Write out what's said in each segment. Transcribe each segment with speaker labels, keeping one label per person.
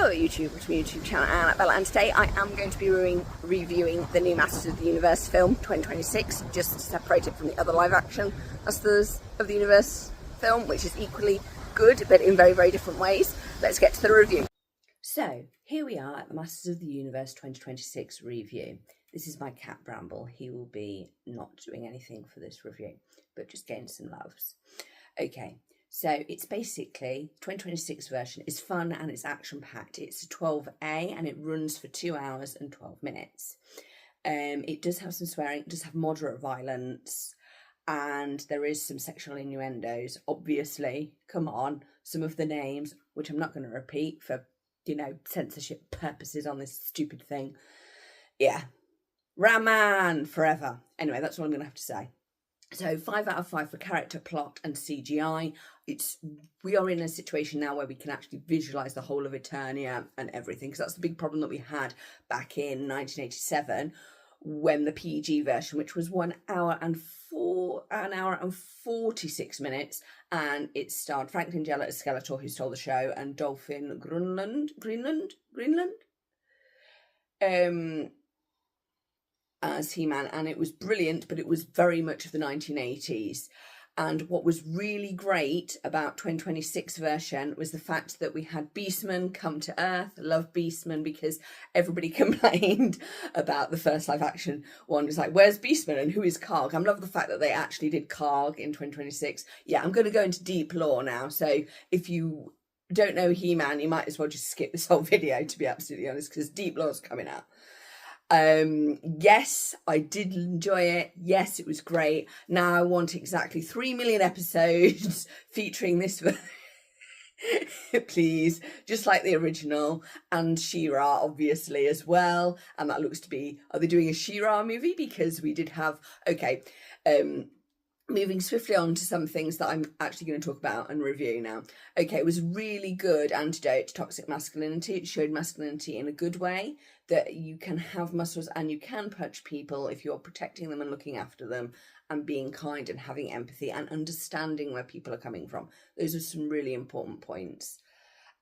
Speaker 1: Hello YouTube, welcome to my YouTube channel, Annabella, and today I am going to be reviewing the new Masters of the Universe film 2026, just to separate it from the other live action Masters of the Universe film, which is equally good but in very, very different ways. Let's get to the review. So here we are at the Masters of the Universe 2026 review. This is my cat Bramble. He will be not doing anything for this review, but just getting some loves. Okay. So it's basically, 2026 version is fun and it's action-packed. It's a 12A and it runs for 2 hours and 12 minutes. It does have some swearing, it does have moderate violence, and there is some sexual innuendos, obviously. Come on, some of the names, which I'm not going to repeat for, censorship purposes on this stupid thing. Yeah, Raman forever. Anyway, that's what I'm going to have to say. So 5 out of 5 for character, plot and CGI. We are in a situation now where we can actually visualise the whole of Eternia and everything, because that's the big problem that we had back in 1987 when the PG version, which was 1 hour and 46 minutes, and it starred Frank Langella as Skeletor, who stole the show, and Dolphin Greenland, as He-Man, and it was brilliant, but it was very much of the 1980s. And what was really great about 2026 version was the fact that we had Beastman come to Earth. I love Beastman because everybody complained about the first live action one. It's like, where's Beastman and who is Karg? I love the fact that they actually did Karg in 2026. Yeah, I'm going to go into deep lore now. So if you don't know He-Man, you might as well just skip this whole video, to be absolutely honest, because deep lore's coming out. Yes, I did enjoy it. Yes, it was great. Now I want exactly 3 million episodes featuring this please, just like the original, and She-Ra obviously as well. And that looks to be, are they doing a She-Ra movie? Because we did have, moving swiftly on to some things that I'm actually going to talk about and review now. Okay, it was really good antidote to toxic masculinity. It showed masculinity in a good way, that you can have muscles and you can punch people if you're protecting them and looking after them and being kind and having empathy and understanding where people are coming from. Those are some really important points.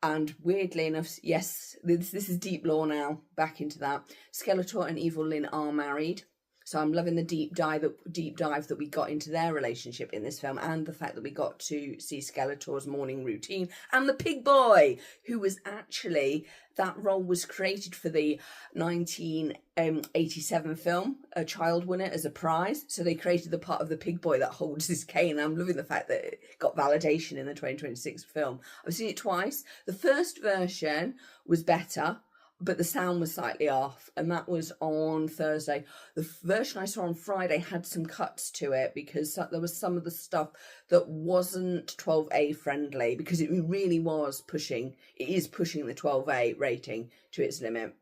Speaker 1: And weirdly enough, yes, this is deep lore now, back into that. Skeletor and Evil Lyn are married. So I'm loving the deep dive that we got into their relationship in this film, and the fact that we got to see Skeletor's morning routine, and the pig boy, who was actually, that role was created for the 1987 film. A child won it as a prize, so they created the part of the pig boy that holds his cane. I'm loving the fact that it got validation in the 2026 film. I've seen it twice. The first version was better, but the sound was slightly off, and that was on Thursday. The version I saw on Friday had some cuts to it because there was some of the stuff that wasn't 12A friendly, because it really was pushing the 12A rating to its limit.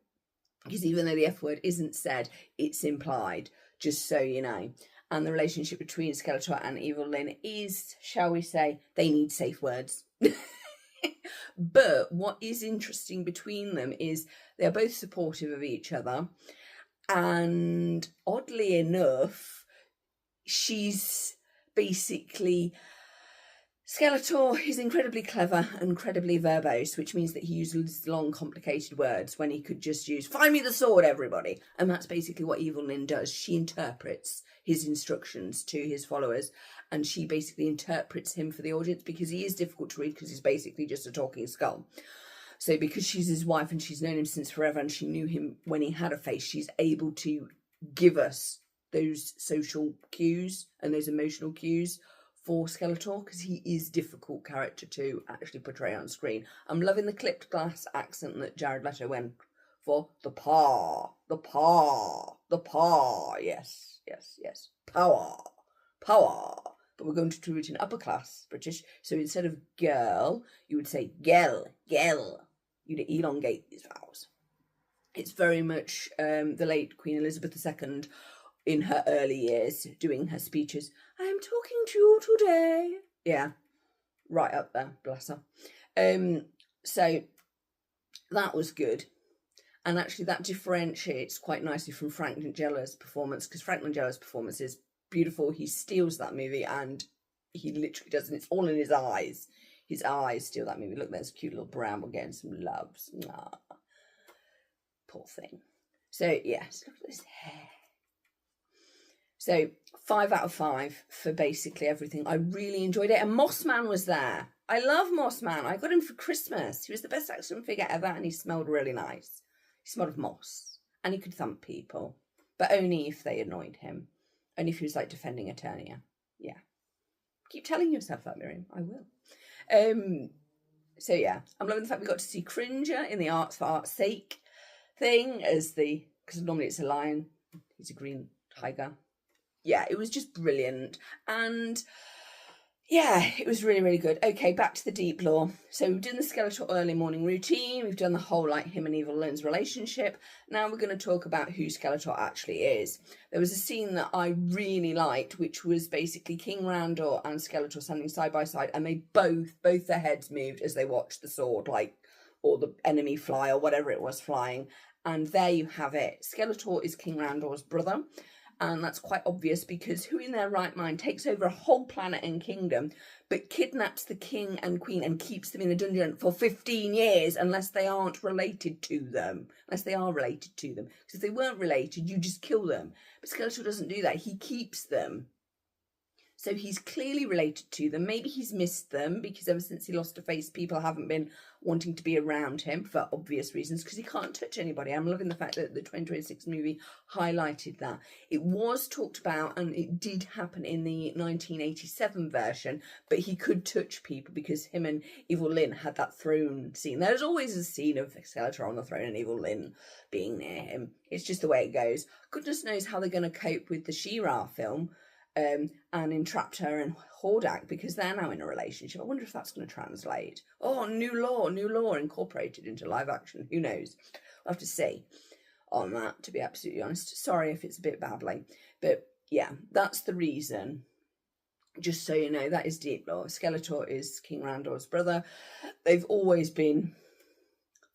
Speaker 1: Because even though the F word isn't said, it's implied, just so you know. And the relationship between Skeletor and Evil Lyn is, shall we say, they need safe words. But what is interesting between them is they're both supportive of each other, and oddly enough, she's basically, Skeletor is incredibly clever and incredibly verbose, which means that he uses long, complicated words when he could just use, find me the sword, everybody. And that's basically what Evil Lyn does. She interprets his instructions to his followers, and she basically interprets him for the audience, because he is difficult to read because he's basically just a talking skull. So because she's his wife and she's known him since forever and she knew him when he had a face, she's able to give us those social cues and those emotional cues for Skeletor, because he is a difficult character to actually portray on screen. I'm loving the clipped glass accent that Jared Leto went for. The paw, yes, power. But we're going to do it in upper class British. So instead of girl, you would say gel. You'd elongate these vowels. It's very much the late Queen Elizabeth II in her early years doing her speeches. I'm talking to you today. Yeah, right up there, bless her. So that was good. And actually that differentiates quite nicely from Frank Langella's performance, because Frank Langella's performance is beautiful. He steals that movie, and he literally does, and it's all in his eyes. his eyes steal that movie. Look, there's a cute little Bramble getting some loves. Nah. Poor thing. So, yes, look at this hair. So 5 out of 5 for basically everything. I really enjoyed it. And Mossman was there. I love Mossman. I got him for Christmas. He was the best action figure ever, and he smelled really nice. He smelled of moss. And he could thump people. But only if they annoyed him. Only if he was like defending Eternia. Yeah. Keep telling yourself that, Miriam. I will. So yeah, I'm loving the fact we got to see Cringer in the arts for art's sake thing because normally it's a lion. He's a green tiger. Yeah, it was just brilliant. And yeah, it was really, really good. Okay, back to the deep lore. So we've done the Skeletor early morning routine. We've done the whole, like, him and Evil Lyn's relationship. Now we're going to talk about who Skeletor actually is. There was a scene that I really liked, which was basically King Randor and Skeletor standing side by side, and they both their heads moved as they watched the sword, like, or the enemy fly, or whatever it was flying. And there you have it. Skeletor is King Randor's brother. And that's quite obvious because who in their right mind takes over a whole planet and kingdom but kidnaps the king and queen and keeps them in a dungeon for 15 years unless they aren't related to them? Unless they are related to them. Because if they weren't related, you just kill them. But Skeletor doesn't do that. He keeps them. So he's clearly related to them. Maybe he's missed them because ever since he lost a face, people haven't been wanting to be around him for obvious reasons because he can't touch anybody. I'm loving the fact that the 2026 movie highlighted that. It was talked about and it did happen in the 1987 version, but he could touch people because him and Evil Lyn had that throne scene. There's always a scene of Skeletor on the throne and Evil Lyn being near him. It's just the way it goes. Goodness knows how they're going to cope with the She-Ra film. And Entraptor and Hordak because they're now in a relationship. I wonder if that's going to translate. Oh, new law incorporated into live action. Who knows? We'll have to see on that, to be absolutely honest. Sorry if it's a bit babbly. But yeah, that's the reason. Just so you know, that is deep lore. Skeletor is King Randor's brother. They've always been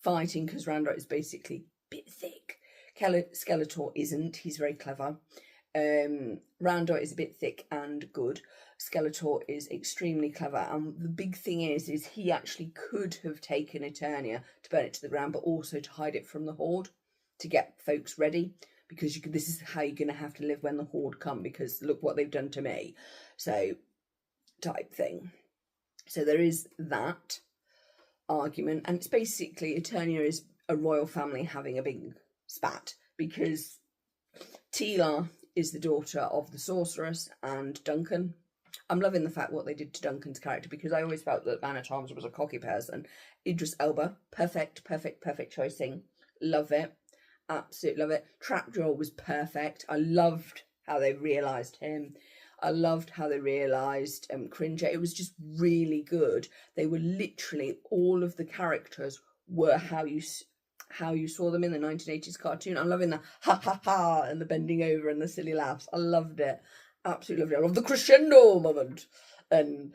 Speaker 1: fighting because Randor is basically a bit thick. Skeletor isn't. He's very clever. Randor is a bit thick and good. Skeletor is extremely clever, and the big thing is he actually could have taken Eternia to burn it to the ground, but also to hide it from the Horde to get folks ready, because this is how you're going to have to live when the Horde come, because look what they've done to me, so type thing. So there is that argument, and it's basically Eternia is a royal family having a big spat because Teela is the daughter of the sorceress and Duncan. I'm loving the fact what they did to Duncan's character because I always felt that Anna Thomas was a cocky person. Idris Elba, perfect choicing. Love it. Absolutely love it. Trapjaw was perfect. I loved how they realised him. I loved how they realised Cringer. It was just really good. They were literally, all of the characters were how you saw them in the 1980s cartoon. I'm loving the ha ha ha and the bending over and the silly laughs. I loved it. Absolutely loved it. I love the crescendo moment. And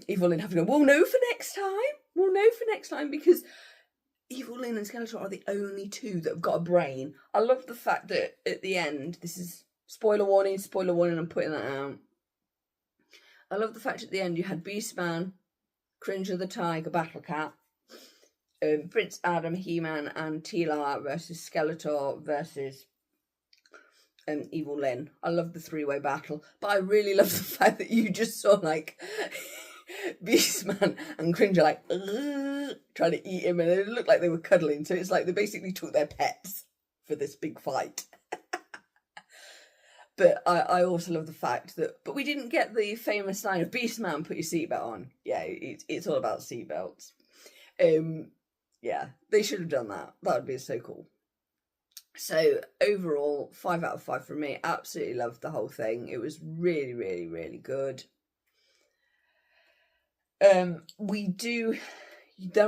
Speaker 1: Evil Lyn having we'll know for next time. We'll know for next time because Evil Lyn and Skeletor are the only two that have got a brain. I love the fact that at the end, this is spoiler warning, I'm putting that out. I love the fact at the end you had Beastman, Cringer the Tiger, Battle Cat, Prince Adam, He-Man and Teela versus Skeletor versus Evil Lyn. I love the three-way battle, but I really love the fact that you just saw like Beastman and Cringer like trying to eat him, and it looked like they were cuddling, so it's like they basically took their pets for this big fight. But I also love the fact that, but we didn't get the famous line of Beastman, put your seatbelt on. Yeah, it's all about seatbelts. Yeah, they should have done that. That would be so cool. So overall, 5 out of 5 from me. Absolutely loved the whole thing. It was really, really, really good. There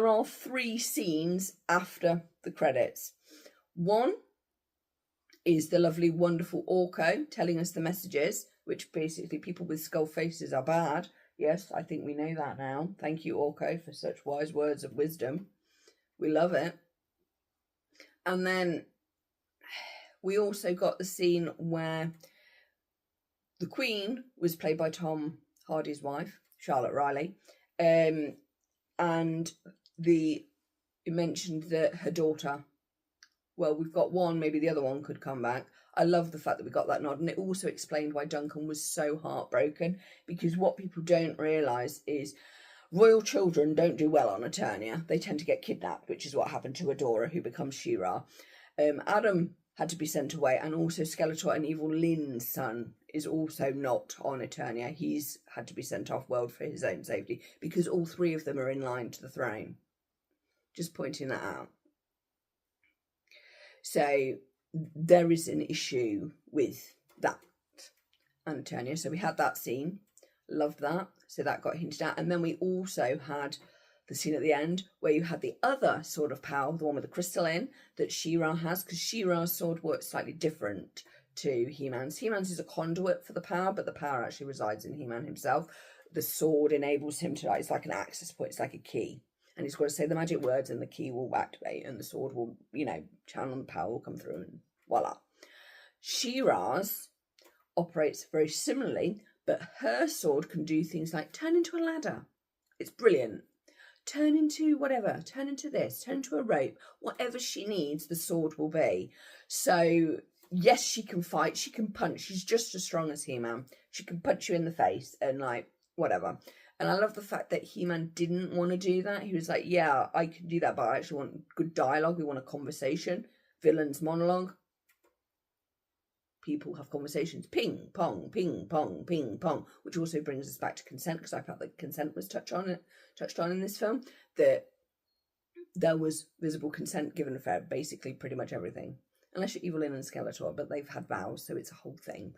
Speaker 1: are 3 scenes after the credits. One is the lovely, wonderful Orko telling us the messages, which basically people with skull faces are bad. Yes, I think we know that now. Thank you, Orko, for such wise words of wisdom. We love it. And then we also got the scene where the Queen was played by Tom Hardy's wife, Charlotte Riley, And it mentioned that her daughter, well, we've got one, maybe the other one could come back. I love the fact that we got that nod, and it also explained why Duncan was so heartbroken, because what people don't realise is royal children don't do well on Eternia. They tend to get kidnapped, which is what happened to Adora, who becomes She-Ra. Adam had to be sent away, and also Skeletor and Evil Lynn's son is also not on Eternia. He's had to be sent off world for his own safety, because all three of them are in line to the throne. Just pointing that out. So there is an issue with that and Eternia. So we had that scene. Loved that. So that got hinted at. And then we also had the scene at the end where you had the other sword of power, the one with the crystal in, that She-Ra has, because She-Ra's sword works slightly different to He-Man's. He-Man's is a conduit for the power, but the power actually resides in He-Man himself. The sword enables him to, it's like an access point, it's like a key. And he's got to say the magic words and the key will activate and the sword will, channel and the power will come through and voila. She-Ra's operates very similarly, but her sword can do things like turn into a ladder. It's brilliant. Turn into whatever, turn into this, turn into a rope. Whatever she needs, the sword will be. So, yes, she can fight, she can punch. She's just as strong as He-Man. She can punch you in the face and whatever. And I love the fact that He-Man didn't want to do that. He was like, yeah, I can do that, but I actually want good dialogue. We want a conversation. Villains monologue. People have conversations. Ping, pong, ping, pong, ping, pong. Which also brings us back to consent, because I felt that consent was touched on in this film. That there was visible consent given for basically pretty much everything. Unless you're Evil Lyn and Skeletor, but they've had vows, so it's a whole thing.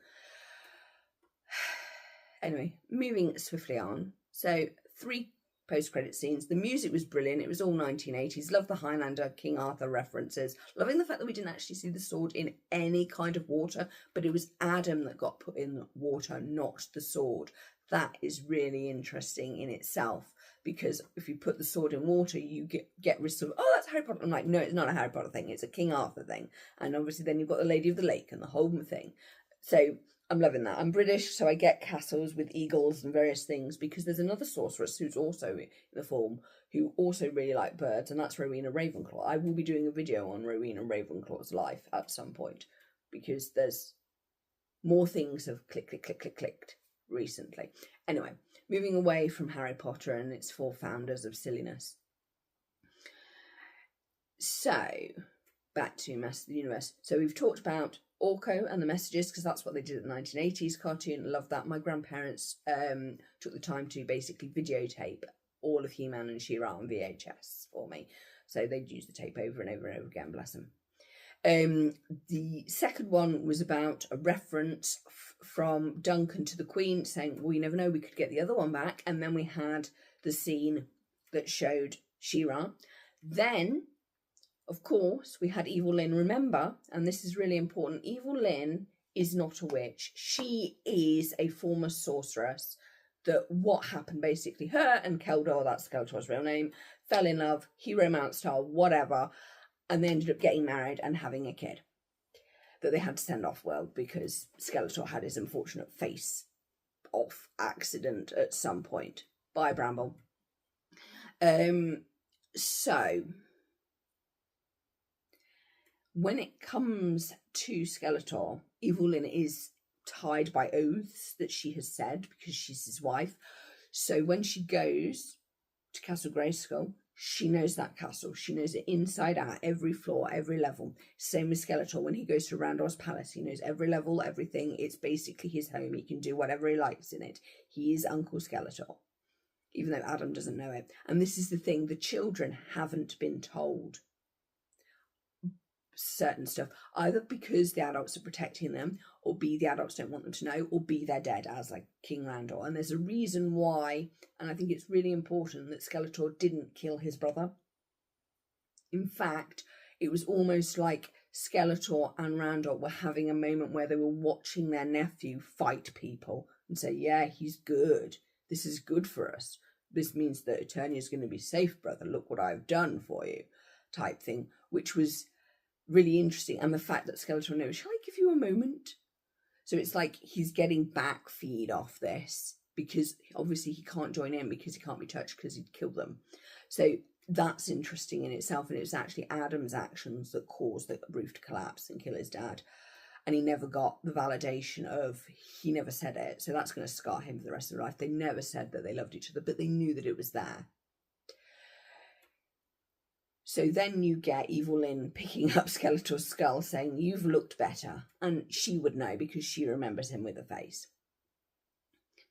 Speaker 1: Anyway, moving swiftly on. So 3 post-credit scenes. The music was brilliant. It was all 1980s. Love the Highlander, King Arthur references. Loving the fact that we didn't actually see the sword in any kind of water, but it was Adam that got put in water, not the sword. That is really interesting in itself, because if you put the sword in water, you get rid of, oh, that's Harry Potter. I'm like, no, it's not a Harry Potter thing. It's a King Arthur thing. And obviously then you've got the Lady of the Lake and the whole thing. So I'm loving that. I'm British, so I get castles with eagles and various things, because there's another sorceress who's also in the form who also really like birds, and that's Rowena Ravenclaw. I will be doing a video on Rowena Ravenclaw's life at some point, because there's more things have clicked recently. Anyway, moving away from Harry Potter and its 4 founders of silliness. So, back to Masters of the Universe. So we've talked about Orko and the messages, because that's what they did at the 1980s cartoon. Love that. My grandparents took the time to basically videotape all of He-Man and She-Ra on VHS for me. So they'd use the tape over and over and over again, bless them. The second one was about a reference from Duncan to the Queen saying, well, you never know, we could get the other one back. And then we had the scene that showed She-Ra. Then, of course, we had Evil Lyn. Remember, and this is really important, Evil Lyn is not a witch. She is a former sorceress. That what happened, basically, her and Keldor, that's Skeletor's real name, fell in love, hero mount style, whatever, and they ended up getting married and having a kid that they had to send off world because Skeletor had his unfortunate face off accident at some point. Bye, Bramble. So when it comes to Skeletor, Evil Lyn is tied by oaths that she has said because she's his wife. So when she goes to Castle Grayskull, she knows that castle. She knows it inside out, every floor, every level. Same with Skeletor. When he goes to Randor's palace, he knows every level, everything. It's basically his home. He can do whatever he likes in it. He is Uncle Skeletor, even though Adam doesn't know it. And this is the thing, the children haven't been told certain stuff, either because the adults are protecting them, or B, the adults don't want them to know, or B, they're dead, as like King Randor. And there's a reason why, and I think it's really important that Skeletor didn't kill his brother. In fact, it was almost like Skeletor and Randor were having a moment where they were watching their nephew fight people and say, yeah, he's good. This is good for us. This means that Eternia is going to be safe, brother. Look what I've done for you, type thing, which was really interesting. And the fact that Skeletor knows, shall I give you a moment? So it's like he's getting back feed off this because obviously he can't join in because he can't be touched because he'd kill them. So that's interesting in itself, and it's actually Adam's actions that caused the roof to collapse and kill his dad. And he never got the validation of, he never said it. So that's going to scar him for the rest of his life. They never said that they loved each other, but they knew that it was there. So then you get Evil-Lyn picking up Skeletor's skull saying, "You've looked better." And she would know because she remembers him with a face.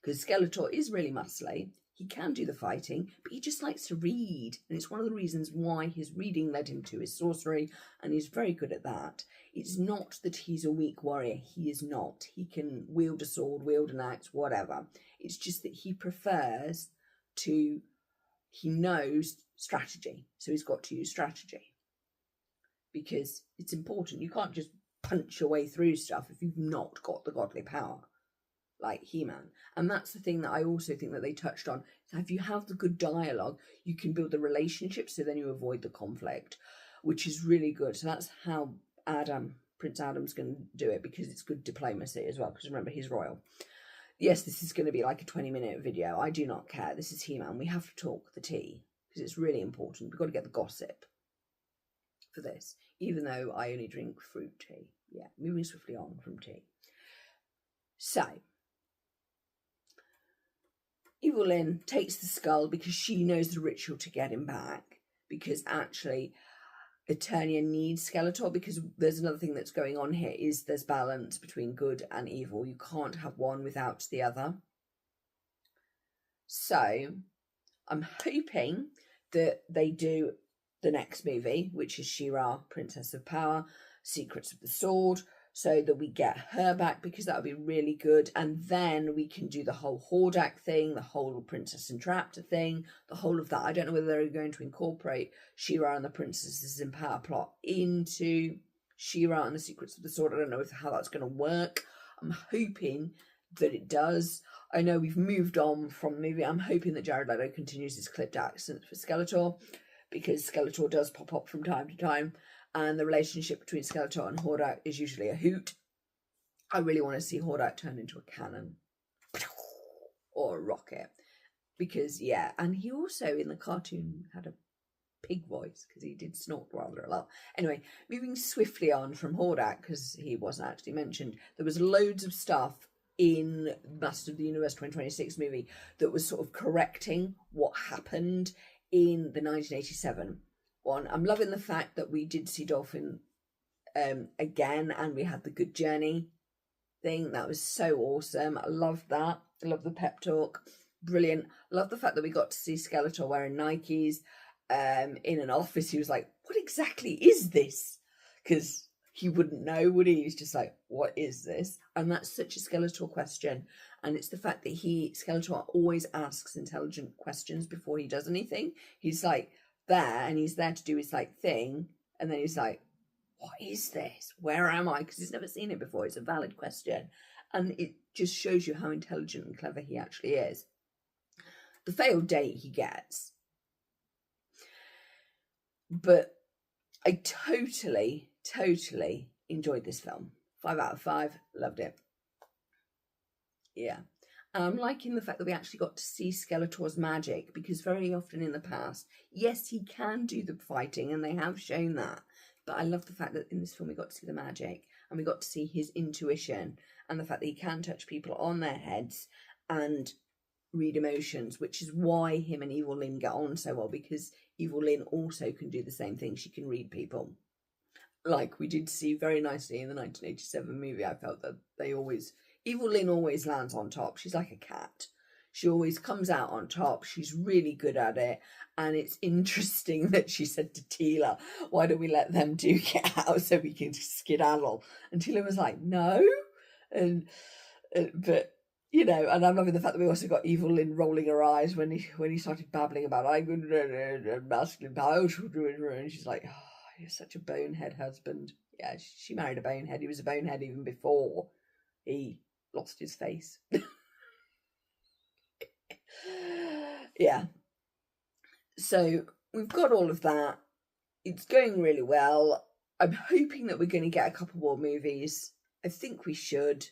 Speaker 1: Because Skeletor is really muscly. He can do the fighting, but he just likes to read. And it's one of the reasons why his reading led him to his sorcery, and he's very good at that. It's not that he's a weak warrior. He is not. He can wield a sword, wield an axe, whatever. It's just that he prefers to, he knows strategy. So he's got to use strategy. Because it's important. You can't just punch your way through stuff if you've not got the godly power. Like He-Man. And that's the thing that I also think that they touched on. If you have the good dialogue, you can build the relationship, so then you avoid the conflict, which is really good. So that's how Prince Adam's going to do it, because it's good diplomacy as well, because remember, he's royal. Yes, this is going to be like a 20-minute video. I do not care. This is He-Man. We have to talk the tea, because it's really important. We've got to get the gossip for this, even though I only drink fruit tea. Yeah, moving swiftly on from tea. So Evil-Lyn takes the skull because she knows the ritual to get him back, because actually Eternia needs Skeletor, because there's another thing that's going on here, is there's balance between good and evil. You can't have one without the other. So I'm hoping that they do the next movie, which is She-Ra, Princess of Power, Secrets of the Sword, so that we get her back, because that would be really good. And then we can do the whole Hordak thing, the whole Princess Entrapta thing, the whole of that. I don't know whether they're going to incorporate She-Ra and the Princesses in Power plot into She-Ra and the Secrets of the Sword. I don't know how that's going to work. I'm hoping that it does. I know we've moved on from the movie. I'm hoping that Jared Leto continues his clipped accent for Skeletor, because Skeletor does pop up from time to time. And the relationship between Skeletor and Hordak is usually a hoot. I really want to see Hordak turn into a cannon or a rocket. Because, yeah, and he also in the cartoon had a pig voice, because he did snort rather a lot. Anyway, moving swiftly on from Hordak, because he wasn't actually mentioned, there was loads of stuff in Masters of the Universe 2026 movie that was sort of correcting what happened in the 1987 one. I'm loving the fact that we did see Dolphin again, and we had the good journey thing. That was so awesome. I loved that. I love the pep talk. Brilliant. I love the fact that we got to see Skeletor wearing Nikes in an office. He was like, "What exactly is this?" Because he wouldn't know, would he? He's just like, "What is this?" And that's such a Skeletor question. And it's the fact that Skeletor always asks intelligent questions before he does anything. He's like there, and he's there to do his like thing, and then he's like, "What is this? Where am I?" Because he's never seen it before. It's a valid question, and it just shows you how intelligent and clever he actually is. The failed date he gets, but I totally enjoyed this film. 5 out of 5, loved it. Yeah. And I'm liking the fact that we actually got to see Skeletor's magic, because very often in the past, yes, he can do the fighting, and they have shown that. But I love the fact that in this film we got to see the magic, and we got to see his intuition, and the fact that he can touch people on their heads and read emotions, which is why him and Evil-Lyn get on so well, because Evil-Lyn also can do the same thing. She can read people. Like we did see very nicely in the 1987 movie. I felt that Evil-Lyn always lands on top. She's like a cat. She always comes out on top. She's really good at it. And it's interesting that she said to Teela, "Why don't we let them two get out so we can skedaddle?" And Teela was like, "No." But you know, and I'm loving the fact that we also got Evil-Lyn rolling her eyes when he started babbling about "I'm going to masculine power," and she's like, "Oh, you're such a bonehead husband." Yeah, she married a bonehead. He was a bonehead even before he lost his face. Yeah. So we've got all of that. It's going really well. I'm hoping that we're going to get a couple more movies. I think we should.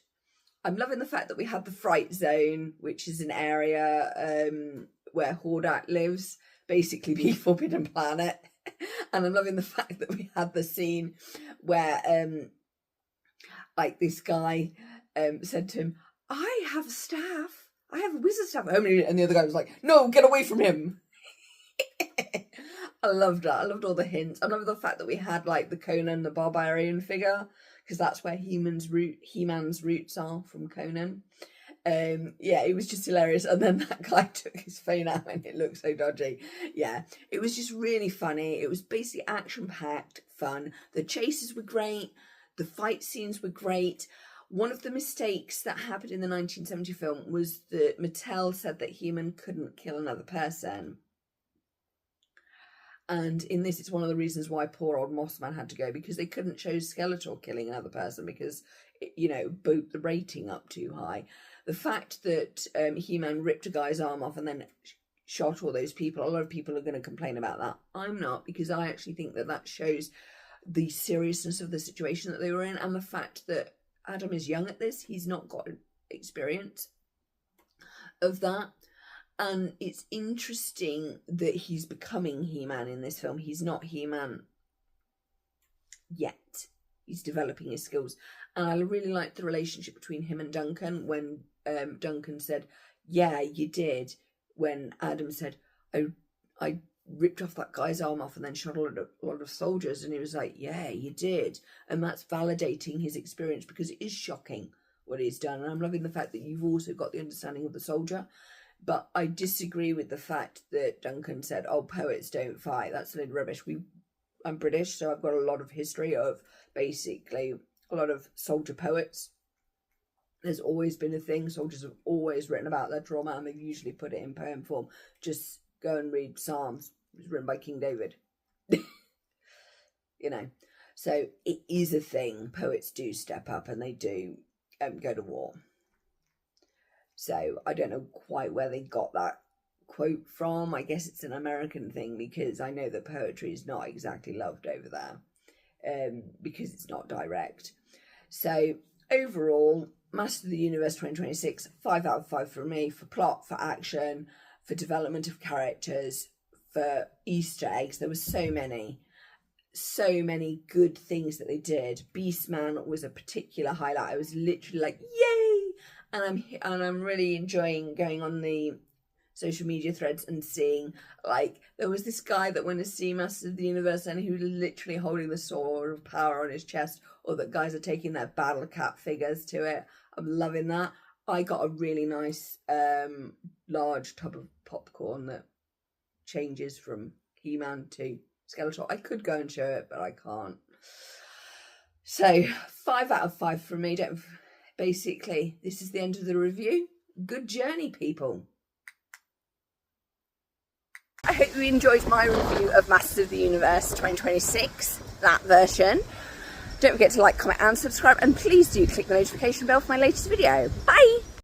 Speaker 1: I'm loving the fact that we had the Fright Zone, which is an area where Hordak lives, basically the Forbidden Planet. And I'm loving the fact that we had the scene where like this guy said to him, I have a staff. I have a wizard staff. And the other guy was like, no, get away from him. I loved that. I loved all the hints. I loved the fact that we had like the Conan the Barbarian figure, because that's where He-Man's roots are, from Conan. Yeah, it was just hilarious. And then that guy took his phone out and it looked so dodgy. Yeah, it was just really funny. It was basically action-packed fun. The chases were great. The fight scenes were great. One of the mistakes that happened in the 1970 film was that Mattel said that He-Man couldn't kill another person. And in this, it's one of the reasons why poor old Mossman had to go, because they couldn't show Skeletor killing another person because, you know, boot the rating up too high. The fact that He-Man ripped a guy's arm off and then shot all those people, a lot of people are going to complain about that. I'm not, because I actually think that that shows the seriousness of the situation that they were in, and the fact that Adam is young at this. He's not got experience of that. And it's interesting that he's becoming He-Man in this film. He's not He-Man yet. He's developing his skills. And I really liked the relationship between him and Duncan when Duncan said, yeah, you did. When Adam said, I ripped off that guy's arm off and then shot a lot of soldiers. And he was like, yeah, you did. And that's validating his experience, because it is shocking what he's done. And I'm loving the fact that you've also got the understanding of the soldier. But I disagree with the fact that Duncan said, oh, poets don't fight. That's a little rubbish. I'm British, so I've got a lot of history of basically a lot of soldier poets. There's always been a thing. Soldiers have always written about their trauma, and they've usually put it in poem form. Just go and read Psalms. It was written by King David. You know. So it is a thing. Poets do step up and they do go to war. So I don't know quite where they got that quote from. I guess it's an American thing, because I know that poetry is not exactly loved over there, because it's not direct. So overall, Master of the Universe 2026, 5 out of 5 for me, for plot, for action, for development of characters, for Easter eggs. There were so many good things that they did. Beastman was a particular highlight. I was literally like, yay! And I'm really enjoying going on the social media threads and seeing, like, there was this guy that went to see Masters of the Universe and he was literally holding the Sword of Power on his chest, or that guys are taking their Battle Cat figures to it. I'm loving that. I got a really nice large tub of popcorn that changes from He-Man to Skeletor. I could go and show it, but I can't. So 5 out of 5 from me. Basically, this is the end of the review. Good journey, people. I hope you enjoyed my review of Masters of the Universe 2026, that version. Don't forget to like, comment and subscribe, and please do click the notification bell for my latest video. Bye!